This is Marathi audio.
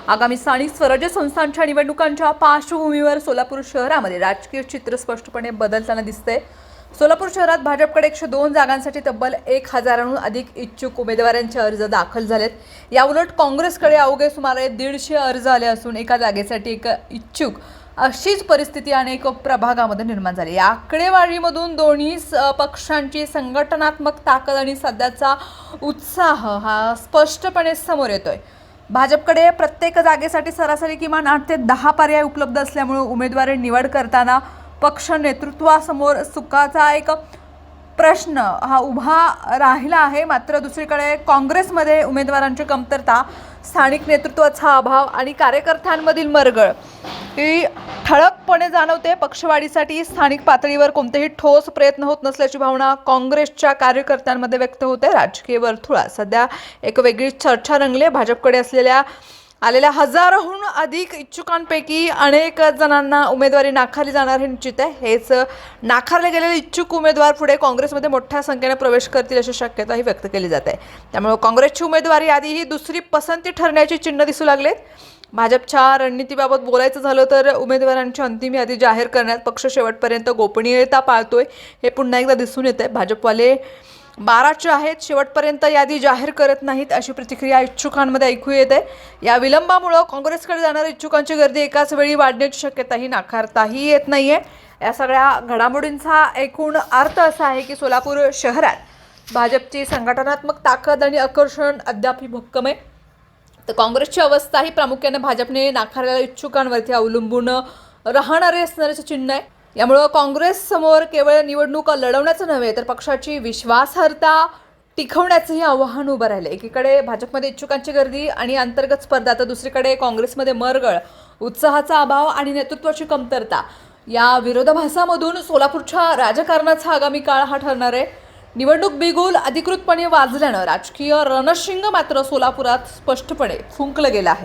आगामी स्थानिक स्वराज्य संस्थांच्या निवडणुकांच्या पार्श्वभूमीवर सोलापूर शहरामध्ये राजकीय चित्र स्पष्टपणे बदलताना दिसते। सोलापूर शहरात भाजपकडे 102 जागांसाठी तब्बल 1000हून अधिक इच्छुक उमेदवारांचे अर्ज दाखल झालेत। याउलट काँग्रेसकडे अवघे सुमारे 150 अर्ज आले असून एका जागेसाठी एक इच्छुक अशीच परिस्थिती अनेक प्रभागामध्ये निर्माण झाली। या आकडेवारीमधून दोन्ही पक्षांची संघटनात्मक ताकद आणि सध्याचा उत्साह हा स्पष्टपणे समोर येतोय। भाजपकडे प्रत्येक जागेसाठी सरासरी किमान 8 ते 10 पर्याय उपलब्ध असल्यामुळे उमेदवारी निवड करताना पक्ष नेतृत्वासमोर सुखाचा एक प्रश्न हा उभा राहिला आहे। मात्र दुसरीकडे काँग्रेसमध्ये उमेदवारांची कमतरता, स्थानिक नेतृत्वाचा अभाव आणि कार्यकर्त्यांमधील मरगळ ही ठळकपणे जाणवते। पक्षवाढीसाठी स्थानिक पातळीवर कोणतेही ठोस प्रयत्न होत नसल्याची भावना काँग्रेसच्या कार्यकर्त्यांमध्ये व्यक्त होते। राजकीय वर्तुळात सध्या एक वेगळी चर्चा रंगली। भाजपकडे आलेल्या हजारोहून अधिक इच्छुकांपैकी अनेक जणांना उमेदवारी नाकारली जाणार हे निश्चित आहे। हेच नाकारले गेलेले इच्छुक उमेदवार पुढे काँग्रेसमध्ये मोठ्या संख्येने प्रवेश करतील अशी शक्यताही व्यक्त केली जाते। त्यामुळे काँग्रेसची उमेदवारी यादी ही दुसरी पसंती ठरण्याची चिन्ह दिसू लागलेत। भाजपच्या रणनीतीबाबत बोलायचं झालं तर उमेदवारांची अंतिम यादी जाहीर करण्यात पक्ष शेवटपर्यंत गोपनीयता पाळतोय हे पुन्हा एकदा दिसून येतंय। भाजपवाले 12चे आहेत, शेवटपर्यंत यादी जाहीर करत नाहीत अशी प्रतिक्रिया इच्छुकांमध्ये ऐकू येते। या विलंबामुळे काँग्रेसकडे जाणाऱ्या इच्छुकांची गर्दी एकाच वेळी वाढण्याची शक्यताही नाकारताही येत नाहीये। या सगळ्या घडामोडींचा एकूण अर्थ असा आहे की सोलापूर शहरात भाजपची संघटनात्मक ताकद आणि आकर्षण अद्याप भक्कम आहे, तर काँग्रेसची अवस्था ही प्रामुख्याने भाजपने नाकारलेल्या इच्छुकांवरती अवलंबून राहणारे असण्याचे चिन्ह आहे। यामुळे काँग्रेस समोर केवळ निवडणूक लढवण्याचं नव्हे तर पक्षाची विश्वासार्हता टिकवण्याचंही आव्हान उभं राहिलं। एकीकडे भाजपमध्ये इच्छुकांची गर्दी आणि अंतर्गत स्पर्धा, तर दुसरीकडे काँग्रेसमध्ये मरगळ, उत्साहाचा अभाव आणि नेतृत्वाची कमतरता या विरोधाभासामधून सोलापूरच्या राजकारणाचा आगामी काळ हा ठरणार आहे। निवडणूक बिगुल अधिकृतपणे वाजल्यानं राजकीय रणशिंग मात्र सोलापुरात स्पष्टपणे फुंकलं गेलं आहे।